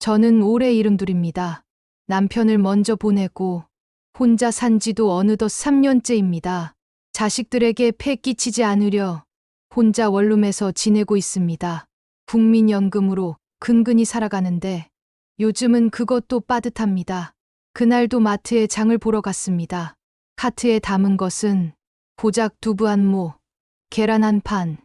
저는 올해 72입니다. 남편을 먼저 보내고 혼자 산 지도 어느덧 3년째입니다. 자식들에게 폐 끼치지 않으려 혼자 원룸에서 지내고 있습니다. 국민연금으로 근근히 살아가는데 요즘은 그것도 빠듯합니다. 그날도 마트에 장을 보러 갔습니다. 카트에 담은 것은 고작 두부 한 모, 계란 한 판,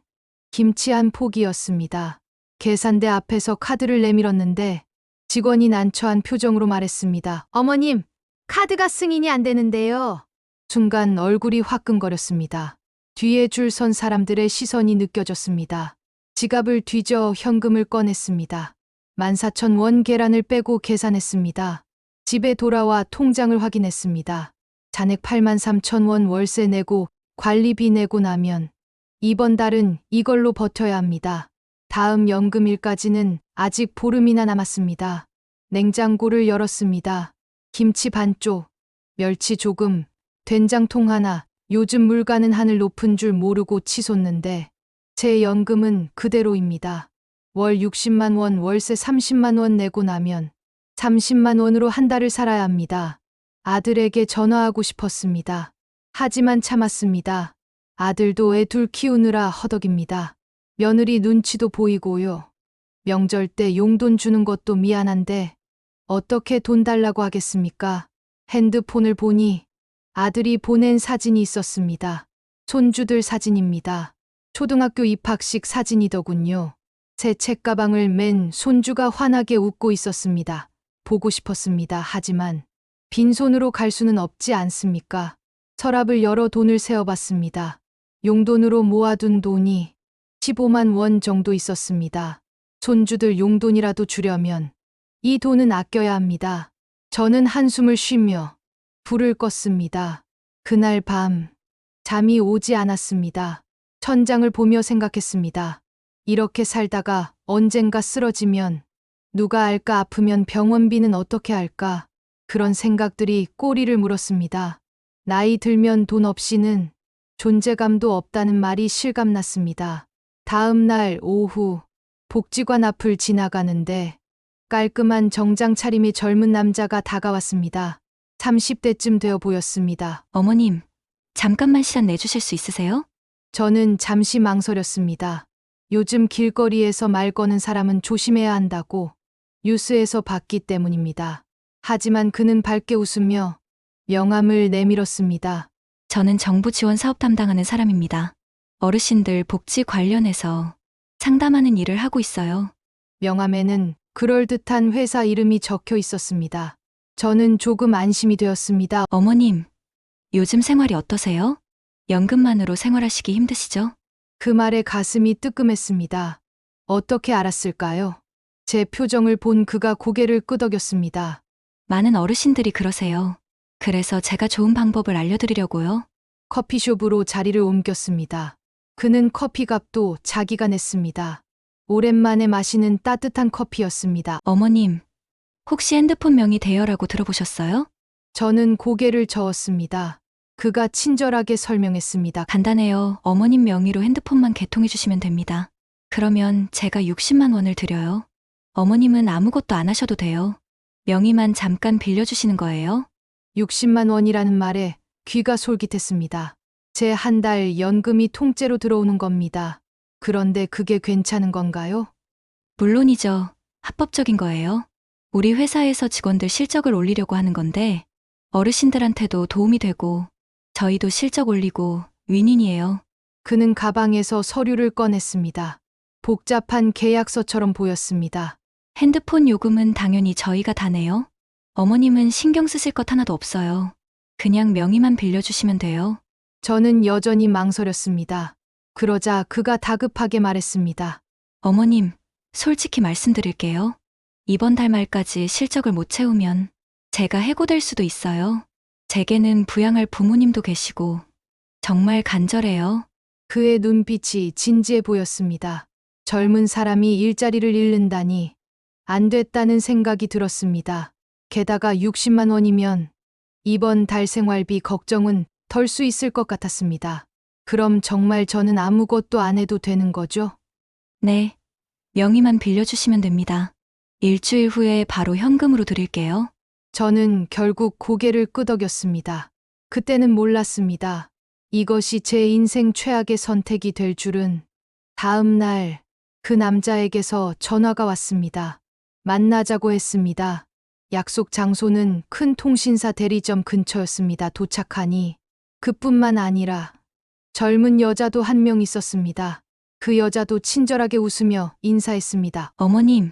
김치 한 포기였습니다. 계산대 앞에서 카드를 내밀었는데 직원이 난처한 표정으로 말했습니다. 어머님, 카드가 승인이 안 되는데요. 순간 얼굴이 화끈거렸습니다. 뒤에 줄 선 사람들의 시선이 느껴졌습니다. 지갑을 뒤져 현금을 꺼냈습니다. 14,000원 계란을 빼고 계산했습니다. 집에 돌아와 통장을 확인했습니다. 잔액 83,000원 월세 내고 관리비 내고 나면 이번 달은 이걸로 버텨야 합니다. 다음 연금일까지는 아직 보름이나 남았습니다. 냉장고를 열었습니다. 김치 반쪽, 멸치 조금, 된장통 하나, 요즘 물가는 하늘 높은 줄 모르고 치솟는데 제 연금은 그대로입니다. 월 60만 원, 월세 30만 원 내고 나면 30만 원으로 한 달을 살아야 합니다. 아들에게 전화하고 싶었습니다. 하지만 참았습니다. 아들도 애 둘 키우느라 허덕입니다. 며느리 눈치도 보이고요. 명절 때 용돈 주는 것도 미안한데 어떻게 돈 달라고 하겠습니까? 핸드폰을 보니 아들이 보낸 사진이 있었습니다. 손주들 사진입니다. 초등학교 입학식 사진이더군요. 새 책가방을 맨 손주가 환하게 웃고 있었습니다. 보고 싶었습니다. 하지만 빈손으로 갈 수는 없지 않습니까? 서랍을 열어 돈을 세어봤습니다. 용돈으로 모아둔 돈이 15만 원 정도 있었습니다. 손주들 용돈이라도 주려면 이 돈은 아껴야 합니다. 저는 한숨을 쉬며 불을 껐습니다. 그날 밤 잠이 오지 않았습니다. 천장을 보며 생각했습니다. 이렇게 살다가 언젠가 쓰러지면 누가 알까, 아프면 병원비는 어떻게 할까? 그런 생각들이 꼬리를 물었습니다. 나이 들면 돈 없이는 존재감도 없다는 말이 실감났습니다. 다음 날 오후 복지관 앞을 지나가는데 깔끔한 정장 차림의 젊은 남자가 다가왔습니다. 30대쯤 되어 보였습니다. 어머님, 잠깐만 시간 내주실 수 있으세요? 저는 잠시 망설였습니다. 요즘 길거리에서 말 거는 사람은 조심해야 한다고 뉴스에서 봤기 때문입니다. 하지만 그는 밝게 웃으며 명함을 내밀었습니다. 저는 정부 지원 사업 담당하는 사람입니다. 어르신들 복지 관련해서 상담하는 일을 하고 있어요. 명함에는 그럴듯한 회사 이름이 적혀 있었습니다. 저는 조금 안심이 되었습니다. 어머님, 요즘 생활이 어떠세요? 연금만으로 생활하시기 힘드시죠? 그 말에 가슴이 뜨끔했습니다. 어떻게 알았을까요? 제 표정을 본 그가 고개를 끄덕였습니다. 많은 어르신들이 그러세요. 그래서 제가 좋은 방법을 알려드리려고요. 커피숍으로 자리를 옮겼습니다. 그는 커피값도 자기가 냈습니다. 오랜만에 마시는 따뜻한 커피였습니다. 어머님, 혹시 핸드폰 명의 대여라고 들어보셨어요? 저는 고개를 저었습니다. 그가 친절하게 설명했습니다. 간단해요. 어머님 명의로 핸드폰만 개통해 주시면 됩니다. 그러면 제가 60만 원을 드려요. 어머님은 아무것도 안 하셔도 돼요. 명의만 잠깐 빌려주시는 거예요. 60만 원이라는 말에 귀가 솔깃했습니다. 제 한 달 연금이 통째로 들어오는 겁니다. 그런데 그게 괜찮은 건가요? 물론이죠. 합법적인 거예요. 우리 회사에서 직원들 실적을 올리려고 하는 건데 어르신들한테도 도움이 되고 저희도 실적 올리고 윈윈이에요. 그는 가방에서 서류를 꺼냈습니다. 복잡한 계약서처럼 보였습니다. 핸드폰 요금은 당연히 저희가 다 내요. 어머님은 신경 쓰실 것 하나도 없어요. 그냥 명의만 빌려주시면 돼요. 저는 여전히 망설였습니다. 그러자 그가 다급하게 말했습니다. 어머님, 솔직히 말씀드릴게요. 이번 달 말까지 실적을 못 채우면 제가 해고될 수도 있어요. 제게는 부양할 부모님도 계시고 정말 간절해요. 그의 눈빛이 진지해 보였습니다. 젊은 사람이 일자리를 잃는다니 안 됐다는 생각이 들었습니다. 게다가 60만 원이면 이번 달 생활비 걱정은 덜 수 있을 것 같았습니다. 그럼 정말 저는 아무것도 안 해도 되는 거죠? 네, 명의만 빌려주시면 됩니다. 일주일 후에 바로 현금으로 드릴게요. 저는 결국 고개를 끄덕였습니다. 그때는 몰랐습니다. 이것이 제 인생 최악의 선택이 될 줄은. 다음 날, 그 남자에게서 전화가 왔습니다. 만나자고 했습니다. 약속 장소는 큰 통신사 대리점 근처였습니다. 도착하니 그뿐만 아니라 젊은 여자도 한 명 있었습니다. 그 여자도 친절하게 웃으며 인사했습니다. 어머님,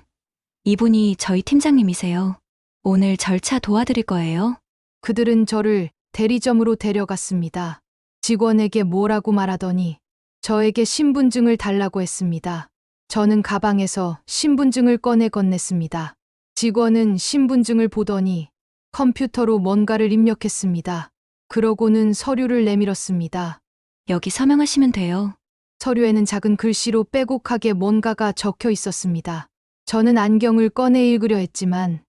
이분이 저희 팀장님이세요. 오늘 절차 도와드릴 거예요. 그들은 저를 대리점으로 데려갔습니다. 직원에게 뭐라고 말하더니 저에게 신분증을 달라고 했습니다. 저는 가방에서 신분증을 꺼내 건넸습니다. 직원은 신분증을 보더니 컴퓨터로 뭔가를 입력했습니다. 그러고는 서류를 내밀었습니다. 여기 서명하시면 돼요. 서류에는 작은 글씨로 빼곡하게 뭔가가 적혀 있었습니다. 저는 안경을 꺼내 읽으려 했지만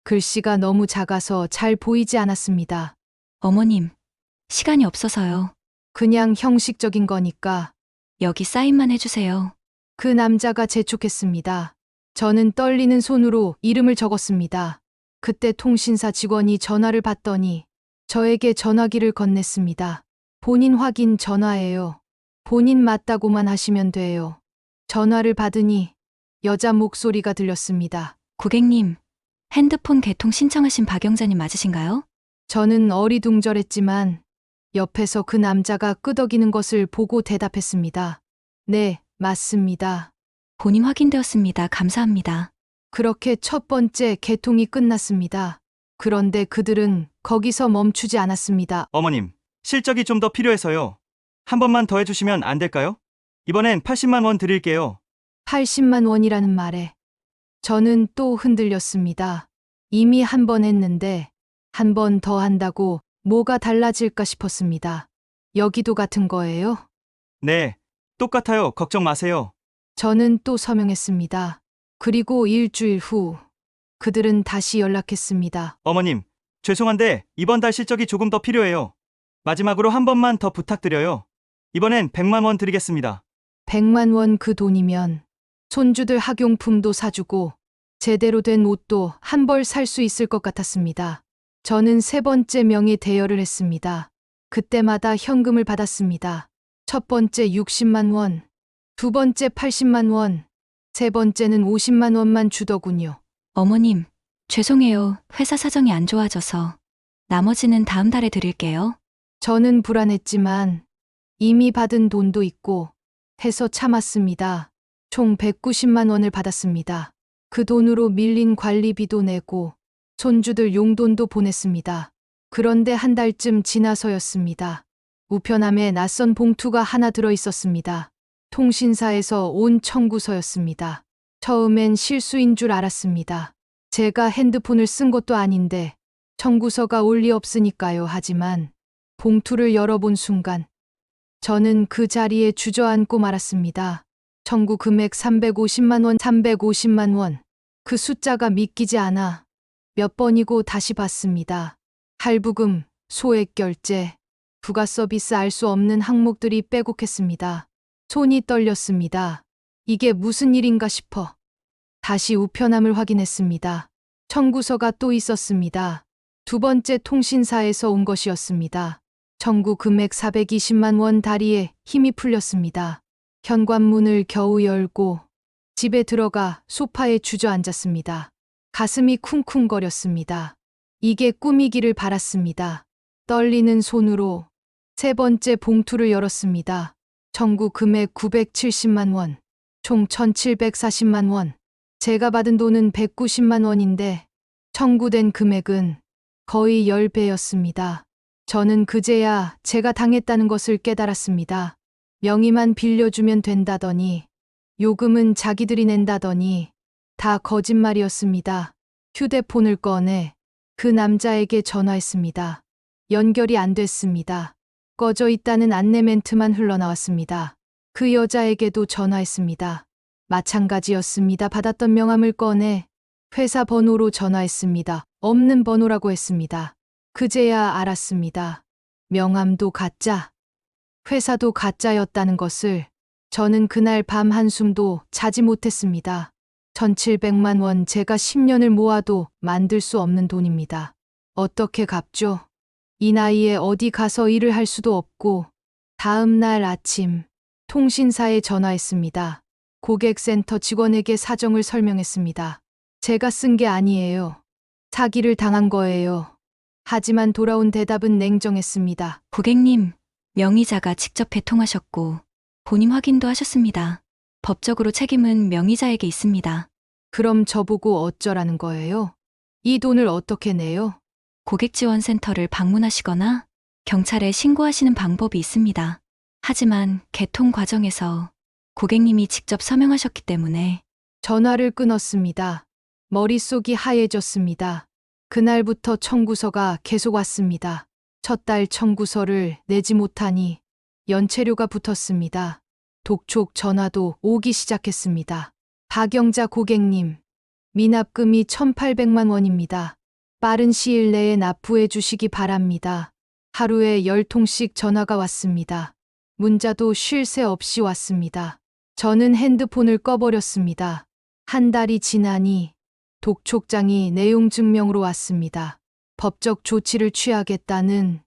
글씨가 너무 작아서 잘 보이지 않았습니다. 어머님, 시간이 없어서요. 그냥 형식적인 거니까. 여기 사인만 해주세요. 그 남자가 재촉했습니다. 저는 떨리는 손으로 이름을 적었습니다. 그때 통신사 직원이 전화를 받더니 저에게 전화기를 건넸습니다. 본인 확인 전화예요. 본인 맞다고만 하시면 돼요. 전화를 받으니 여자 목소리가 들렸습니다. 고객님, 핸드폰 개통 신청하신 박영자님 맞으신가요? 저는 어리둥절했지만 옆에서 그 남자가 끄덕이는 것을 보고 대답했습니다. 네, 맞습니다. 본인 확인되었습니다. 감사합니다. 그렇게 첫 번째 개통이 끝났습니다. 그런데 그들은 거기서 멈추지 않았습니다. 어머님, 실적이 좀 더 필요해서요. 한 번만 더 해주시면 안 될까요? 이번엔 80만 원 드릴게요. 80만 원이라는 말에 저는 또 흔들렸습니다. 이미 한 번 했는데 한 번 더 한다고 뭐가 달라질까 싶었습니다. 여기도 같은 거예요? 네, 똑같아요. 걱정 마세요. 저는 또 서명했습니다. 그리고 일주일 후 그들은 다시 연락했습니다. 어머님, 죄송한데 이번 달 실적이 조금 더 필요해요. 마지막으로 한 번만 더 부탁드려요. 이번엔 100만 원 드리겠습니다. 100만 원 그 돈이면 손주들 학용품도 사주고 제대로 된 옷도 한 벌 살 수 있을 것 같았습니다. 저는 세 번째 명의 대여를 했습니다. 그때마다 현금을 받았습니다. 첫 번째 60만 원, 두 번째 80만 원, 세 번째는 50만 원만 주더군요. 어머님, 죄송해요. 회사 사정이 안 좋아져서. 나머지는 다음 달에 드릴게요. 저는 불안했지만 이미 받은 돈도 있고 해서 참았습니다. 총 190만 원을 받았습니다. 그 돈으로 밀린 관리비도 내고 손주들 용돈도 보냈습니다. 그런데 한 달쯤 지나서였습니다. 우편함에 낯선 봉투가 하나 들어 있었습니다. 통신사에서 온 청구서였습니다. 처음엔 실수인 줄 알았습니다. 제가 핸드폰을 쓴 것도 아닌데 청구서가 올 리 없으니까요. 하지만 봉투를 열어본 순간 저는 그 자리에 주저앉고 말았습니다. 청구 금액 350만 원, 350만 원. 그 숫자가 믿기지 않아 몇 번이고 다시 봤습니다. 할부금, 소액 결제, 부가 서비스 알 수 없는 항목들이 빼곡했습니다. 손이 떨렸습니다. 이게 무슨 일인가 싶어 다시 우편함을 확인했습니다. 청구서가 또 있었습니다. 두 번째 통신사에서 온 것이었습니다. 청구 금액 420만 원. 다리에 힘이 풀렸습니다. 현관문을 겨우 열고 집에 들어가 소파에 주저앉았습니다. 가슴이 쿵쿵거렸습니다. 이게 꿈이기를 바랐습니다. 떨리는 손으로 세 번째 봉투를 열었습니다. 청구 금액 970만 원, 총 1740만 원. 제가 받은 돈은 190만 원인데 청구된 금액은 거의 10배였습니다. 저는 그제야 제가 당했다는 것을 깨달았습니다. 명의만 빌려주면 된다더니 요금은 자기들이 낸다더니 다 거짓말이었습니다. 휴대폰을 꺼내 그 남자에게 전화했습니다. 연결이 안 됐습니다. 꺼져 있다는 안내 멘트만 흘러나왔습니다. 그 여자에게도 전화했습니다. 마찬가지였습니다. 받았던 명함을 꺼내 회사 번호로 전화했습니다. 없는 번호라고 했습니다. 그제야 알았습니다. 명함도 가짜, 회사도 가짜였다는 것을. 저는 그날 밤 한숨도 자지 못했습니다. 1700만 원 제가 10년을 모아도 만들 수 없는 돈입니다. 어떻게 갚죠? 이 나이에 어디 가서 일을 할 수도 없고 다음 날 아침 통신사에 전화했습니다. 고객센터 직원에게 사정을 설명했습니다. 제가 쓴 게 아니에요. 사기를 당한 거예요. 하지만 돌아온 대답은 냉정했습니다. 고객님, 명의자가 직접 배통하셨고 본인 확인도 하셨습니다. 법적으로 책임은 명의자에게 있습니다. 그럼 저보고 어쩌라는 거예요? 이 돈을 어떻게 내요? 고객지원센터를 방문하시거나 경찰에 신고하시는 방법이 있습니다. 하지만 개통 과정에서 고객님이 직접 서명하셨기 때문에 전화를 끊었습니다. 머릿속이 하얘졌습니다. 그날부터 청구서가 계속 왔습니다. 첫 달 청구서를 내지 못하니 연체료가 붙었습니다. 독촉 전화도 오기 시작했습니다. 박영자 고객님, 미납금이 1,800만 원입니다. 빠른 시일 내에 납부해 주시기 바랍니다. 하루에 10통씩 전화가 왔습니다. 문자도 쉴 새 없이 왔습니다. 저는 핸드폰을 꺼버렸습니다. 한 달이 지나니 독촉장이 내용 증명으로 왔습니다. 법적 조치를 취하겠다는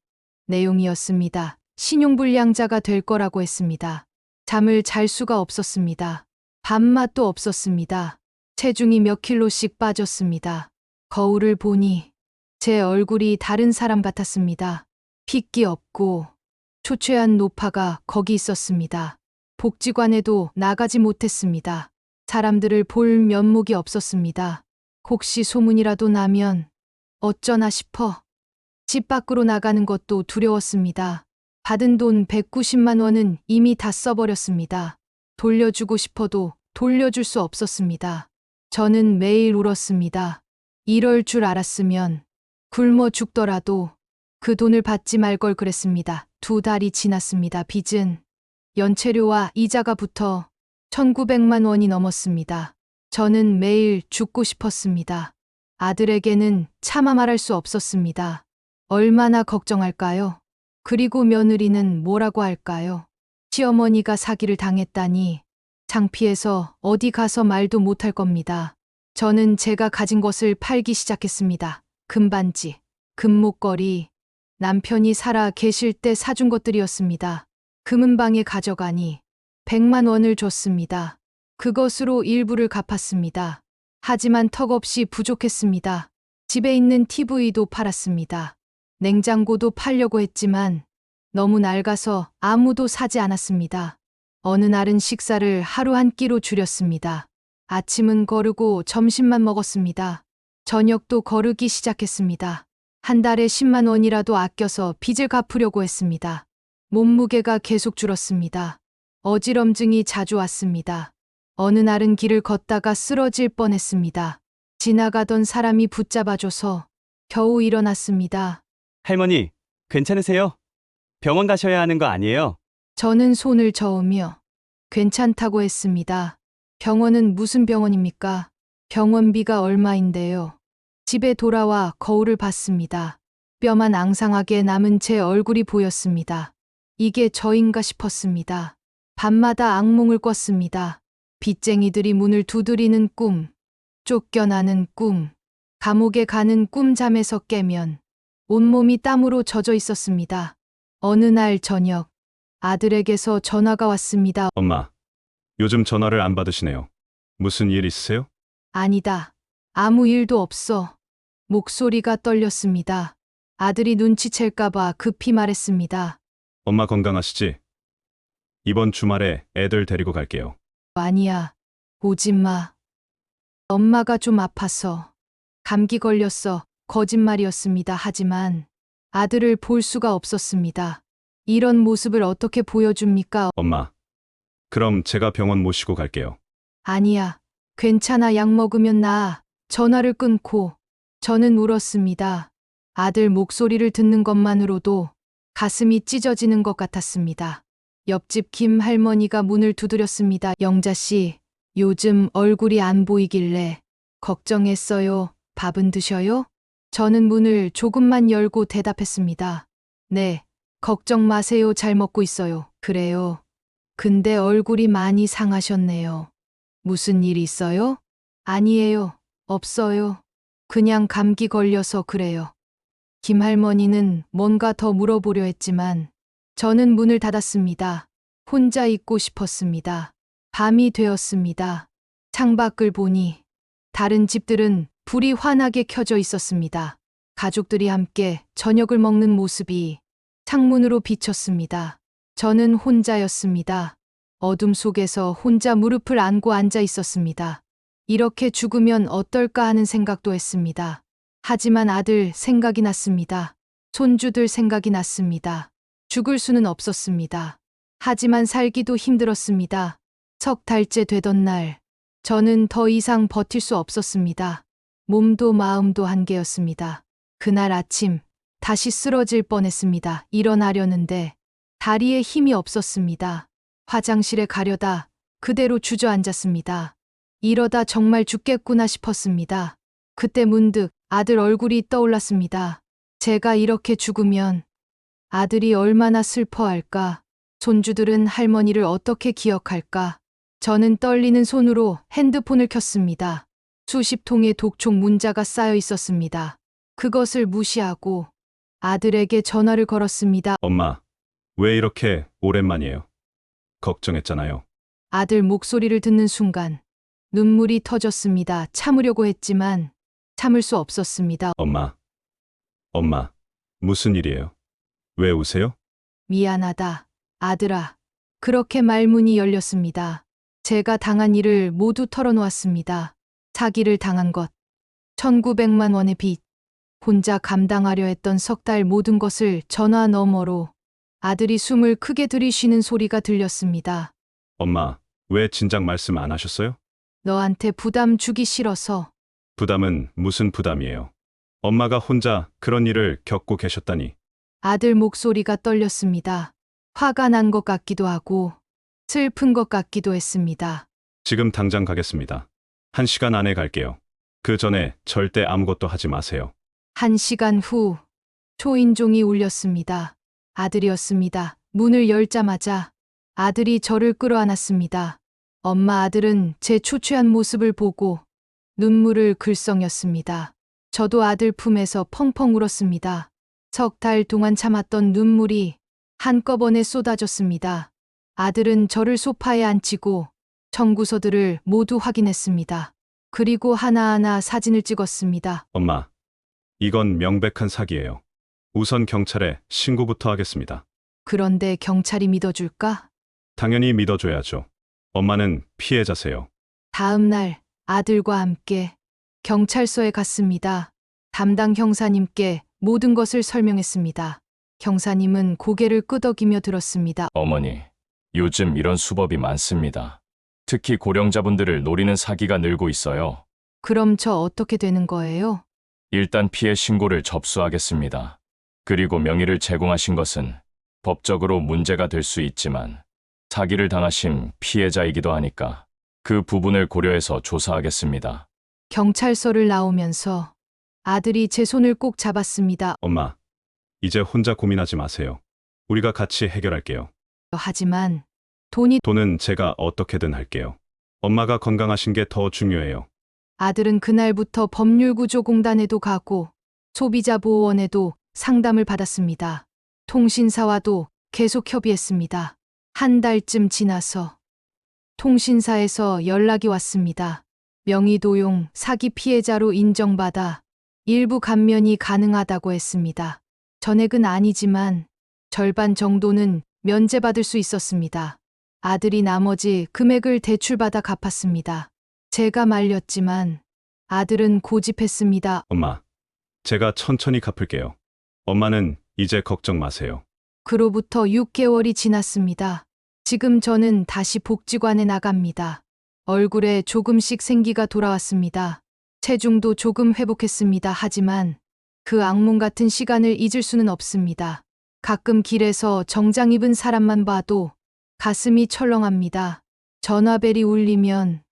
내용이었습니다. 신용불량자가 될 거라고 했습니다. 잠을 잘 수가 없었습니다. 밥맛도 없었습니다. 체중이 몇 킬로씩 빠졌습니다. 거울을 보니 제 얼굴이 다른 사람 같았습니다. 핏기 없고 초췌한 노파가 거기 있었습니다. 복지관에도 나가지 못했습니다. 사람들을 볼 면목이 없었습니다. 혹시 소문이라도 나면 어쩌나 싶어 집 밖으로 나가는 것도 두려웠습니다. 받은 돈 190만 원은 이미 다 써버렸습니다. 돌려주고 싶어도 돌려줄 수 없었습니다. 저는 매일 울었습니다. 이럴 줄 알았으면 굶어 죽더라도 그 돈을 받지 말 걸 그랬습니다. 2달이 지났습니다. 빚은 연체료와 이자가 붙어 1,900만 원이 넘었습니다. 저는 매일 죽고 싶었습니다. 아들에게는 차마 말할 수 없었습니다. 얼마나 걱정할까요? 그리고 며느리는 뭐라고 할까요? 시어머니가 사기를 당했다니 창피해서 어디 가서 말도 못할 겁니다. 저는 제가 가진 것을 팔기 시작했습니다. 금반지, 금목걸이, 남편이 살아 계실 때 사준 것들이었습니다. 금은방에 가져가니 100만 원을 줬습니다. 그것으로 일부를 갚았습니다. 하지만 턱없이 부족했습니다. 집에 있는 TV도 팔았습니다. 냉장고도 팔려고 했지만 너무 낡아서 아무도 사지 않았습니다. 어느 날은 식사를 하루 한 끼로 줄였습니다. 아침은 거르고 점심만 먹었습니다. 저녁도 거르기 시작했습니다. 한 달에 10만 원이라도 아껴서 빚을 갚으려고 했습니다. 몸무게가 계속 줄었습니다. 어지럼증이 자주 왔습니다. 어느 날은 길을 걷다가 쓰러질 뻔했습니다. 지나가던 사람이 붙잡아줘서 겨우 일어났습니다. 할머니, 괜찮으세요? 병원 가셔야 하는 거 아니에요? 저는 손을 저으며 괜찮다고 했습니다. 병원은 무슨 병원입니까? 병원비가 얼마인데요? 집에 돌아와 거울을 봤습니다. 뼈만 앙상하게 남은 제 얼굴이 보였습니다. 이게 저인가 싶었습니다. 밤마다 악몽을 꿨습니다. 빚쟁이들이 문을 두드리는 꿈, 쫓겨나는 꿈, 감옥에 가는 꿈잠에서 깨면 온몸이 땀으로 젖어 있었습니다. 어느 날 저녁, 아들에게서 전화가 왔습니다. 엄마, 요즘 전화를 안 받으시네요. 무슨 일 있으세요? 아니다. 아무 일도 없어. 목소리가 떨렸습니다. 아들이 눈치챌까봐 급히 말했습니다. 엄마 건강하시지? 이번 주말에 애들 데리고 갈게요. 아니야. 오지 마. 엄마가 좀 아파서. 감기 걸렸어. 거짓말이었습니다. 하지만 아들을 볼 수가 없었습니다. 이런 모습을 어떻게 보여줍니까? 엄마, 그럼 제가 병원 모시고 갈게요. 아니야. 괜찮아. 약 먹으면 나아. 전화를 끊고 저는 울었습니다. 아들 목소리를 듣는 것만으로도 가슴이 찢어지는 것 같았습니다. 옆집 김 할머니가 문을 두드렸습니다. 영자 씨, 요즘 얼굴이 안 보이길래 걱정했어요. 밥은 드셔요? 저는 문을 조금만 열고 대답했습니다. 네, 걱정 마세요. 잘 먹고 있어요. 그래요. 근데 얼굴이 많이 상하셨네요. 무슨 일 있어요? 아니에요. 없어요. 그냥 감기 걸려서 그래요. 김할머니는 뭔가 더 물어보려 했지만 저는 문을 닫았습니다. 혼자 있고 싶었습니다. 밤이 되었습니다. 창밖을 보니 다른 집들은 불이 환하게 켜져 있었습니다. 가족들이 함께 저녁을 먹는 모습이 창문으로 비쳤습니다. 저는 혼자였습니다. 어둠 속에서 혼자 무릎을 안고 앉아 있었습니다. 이렇게 죽으면 어떨까 하는 생각도 했습니다. 하지만 아들 생각이 났습니다. 손주들 생각이 났습니다. 죽을 수는 없었습니다. 하지만 살기도 힘들었습니다. 석 달째 되던 날, 저는 더 이상 버틸 수 없었습니다. 몸도 마음도 한계였습니다. 그날 아침, 다시 쓰러질 뻔했습니다. 일어나려는데 다리에 힘이 없었습니다. 화장실에 가려다 그대로 주저앉았습니다. 이러다 정말 죽겠구나 싶었습니다. 그때 문득 아들 얼굴이 떠올랐습니다. 제가 이렇게 죽으면 아들이 얼마나 슬퍼할까? 손주들은 할머니를 어떻게 기억할까? 저는 떨리는 손으로 핸드폰을 켰습니다. 수십 통의 독촉 문자가 쌓여 있었습니다. 그것을 무시하고 아들에게 전화를 걸었습니다. 엄마, 왜 이렇게 오랜만이에요? 걱정했잖아요. 아들 목소리를 듣는 순간 눈물이 터졌습니다. 참으려고 했지만 참을 수 없었습니다. 엄마, 무슨 일이에요? 왜 우세요? 미안하다, 아들아. 그렇게 말문이 열렸습니다. 제가 당한 일을 모두 털어놓았습니다. 사기를 당한 것, 1900만 원의 빚, 혼자 감당하려 했던 석 달 모든 것을 전화 너머로 아들이 숨을 크게 들이쉬는 소리가 들렸습니다. 엄마, 왜 진작 말씀 안 하셨어요? 너한테 부담 주기 싫어서. 부담은 무슨 부담이에요? 엄마가 혼자 그런 일을 겪고 계셨다니. 아들 목소리가 떨렸습니다. 화가 난 것 같기도 하고 슬픈 것 같기도 했습니다. 지금 당장 가겠습니다. 1시간 안에 갈게요. 그 전에 절대 아무것도 하지 마세요. 1시간 후 초인종이 울렸습니다. 아들이었습니다. 문을 열자마자 아들이 저를 끌어안았습니다. 엄마, 아들은 제 초췌한 모습을 보고 눈물을 글썽였습니다. 저도 아들 품에서 펑펑 울었습니다. 석 달 동안 참았던 눈물이 한꺼번에 쏟아졌습니다. 아들은 저를 소파에 앉히고 청구서들을 모두 확인했습니다. 그리고 하나하나 사진을 찍었습니다. 엄마, 이건 명백한 사기예요. 우선 경찰에 신고부터 하겠습니다. 그런데 경찰이 믿어줄까? 당연히 믿어줘야죠. 엄마는 피해자세요. 다음 날 아들과 함께 경찰서에 갔습니다. 담당 형사님께 모든 것을 설명했습니다. 형사님은 고개를 끄덕이며 들었습니다. 어머니, 요즘 이런 수법이 많습니다. 특히 고령자분들을 노리는 사기가 늘고 있어요. 그럼 저 어떻게 되는 거예요? 일단 피해 신고를 접수하겠습니다. 그리고 명의를 제공하신 것은 법적으로 문제가 될 수 있지만 사기를 당하신 피해자이기도 하니까 그 부분을 고려해서 조사하겠습니다. 경찰서를 나오면서 아들이 제 손을 꼭 잡았습니다. 엄마, 이제 혼자 고민하지 마세요. 우리가 같이 해결할게요. 하지만 돈이. 돈은 제가 어떻게든 할게요. 엄마가 건강하신 게 더 중요해요. 아들은 그날부터 법률구조공단에도 가고 소비자보호원에도 상담을 받았습니다. 통신사와도 계속 협의했습니다. 한 달쯤 지나서 통신사에서 연락이 왔습니다. 명의도용 사기 피해자로 인정받아 일부 감면이 가능하다고 했습니다. 전액은 아니지만 절반 정도는 면제받을 수 있었습니다. 아들이 나머지 금액을 대출받아 갚았습니다. 제가 말렸지만 아들은 고집했습니다. 엄마, 제가 천천히 갚을게요. 엄마는 이제 걱정 마세요. 그로부터 6개월이 지났습니다. 지금 저는 다시 복지관에 나갑니다. 얼굴에 조금씩 생기가 돌아왔습니다. 체중도 조금 회복했습니다. 하지만 그 악몽 같은 시간을 잊을 수는 없습니다. 가끔 길에서 정장 입은 사람만 봐도 가슴이 철렁합니다. 전화벨이 울리면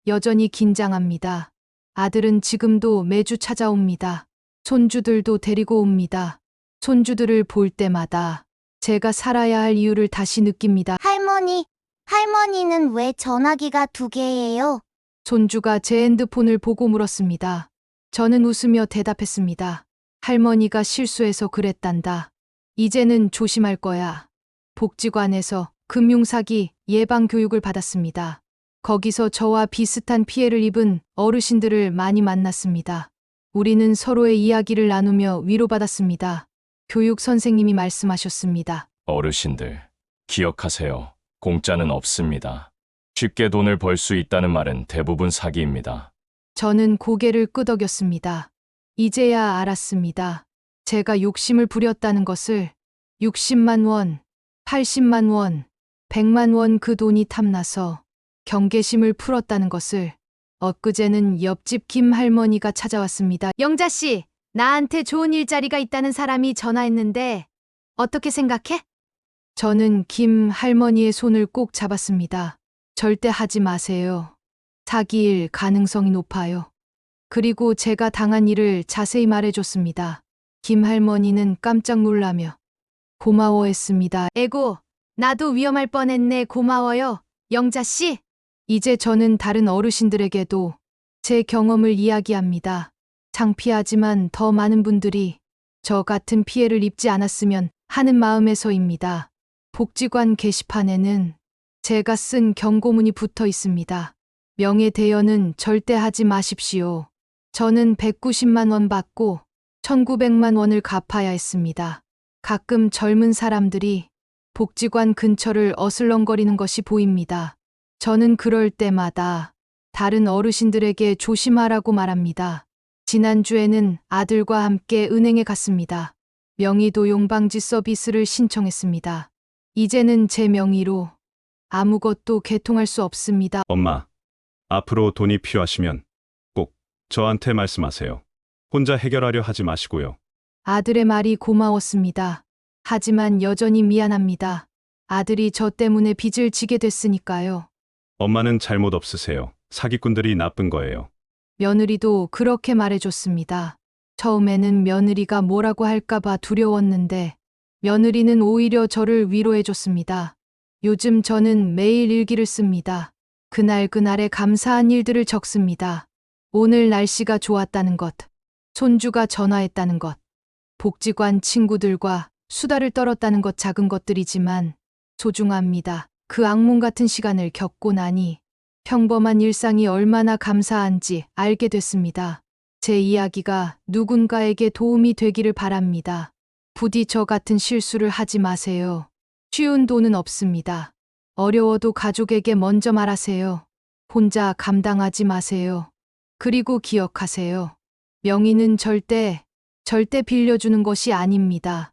여전히 긴장합니다. 아들은 지금도 매주 찾아옵니다. 손주들도 데리고 옵니다. 손주들을 볼 때마다 제가 살아야 할 이유를 다시 느낍니다. 할머니는 왜 전화기가 2개예요? 손주가 제 핸드폰을 보고 물었습니다. 저는 웃으며 대답했습니다. 할머니가 실수해서 그랬단다. 이제는 조심할 거야. 복지관에서 금융사기 예방 교육을 받았습니다. 거기서 저와 비슷한 피해를 입은 어르신들을 많이 만났습니다. 우리는 서로의 이야기를 나누며 위로받았습니다. 교육 선생님이 말씀하셨습니다. 어르신들, 기억하세요. 공짜는 없습니다. 쉽게 돈을 벌 수 있다는 말은 대부분 사기입니다. 저는 고개를 끄덕였습니다. 이제야 알았습니다. 제가 욕심을 부렸다는 것을 60만 원, 80만 원, 100만 원 그 돈이 탐나서 경계심을 풀었다는 것을. 엊그제는 옆집 김 할머니가 찾아왔습니다. 영자 씨, 나한테 좋은 일자리가 있다는 사람이 전화했는데 어떻게 생각해? 저는 김 할머니의 손을 꼭 잡았습니다. 절대 하지 마세요. 사기일 가능성이 높아요. 그리고 제가 당한 일을 자세히 말해줬습니다. 김 할머니는 깜짝 놀라며 고마워했습니다. 에고, 나도 위험할 뻔했네. 고마워요. 영자 씨. 이제 저는 다른 어르신들에게도 제 경험을 이야기합니다. 창피하지만 더 많은 분들이 저 같은 피해를 입지 않았으면 하는 마음에서입니다. 복지관 게시판에는 제가 쓴 경고문이 붙어 있습니다. 명예대여는 절대 하지 마십시오. 저는 190만 원 받고 1900만 원을 갚아야 했습니다. 가끔 젊은 사람들이 복지관 근처를 어슬렁거리는 것이 보입니다. 저는 그럴 때마다 다른 어르신들에게 조심하라고 말합니다. 지난주에는 아들과 함께 은행에 갔습니다. 명의도용 방지 서비스를 신청했습니다. 이제는 제 명의로 아무것도 개통할 수 없습니다. 엄마, 앞으로 돈이 필요하시면 꼭 저한테 말씀하세요. 혼자 해결하려 하지 마시고요. 아들의 말이 고마웠습니다. 하지만 여전히 미안합니다. 아들이 저 때문에 빚을 지게 됐으니까요. 엄마는 잘못 없으세요. 사기꾼들이 나쁜 거예요. 며느리도 그렇게 말해줬습니다. 처음에는 며느리가 뭐라고 할까봐 두려웠는데 며느리는 오히려 저를 위로해줬습니다. 요즘 저는 매일 일기를 씁니다. 그날그날의 감사한 일들을 적습니다. 오늘 날씨가 좋았다는 것, 손주가 전화했다는 것, 복지관 친구들과 수다를 떨었다는 것 작은 것들이지만 소중합니다. 그 악몽 같은 시간을 겪고 나니 평범한 일상이 얼마나 감사한지 알게 됐습니다. 제 이야기가 누군가에게 도움이 되기를 바랍니다. 부디 저 같은 실수를 하지 마세요. 쉬운 돈은 없습니다. 어려워도 가족에게 먼저 말하세요. 혼자 감당하지 마세요. 그리고 기억하세요. 명의는 절대 빌려주는 것이 아닙니다.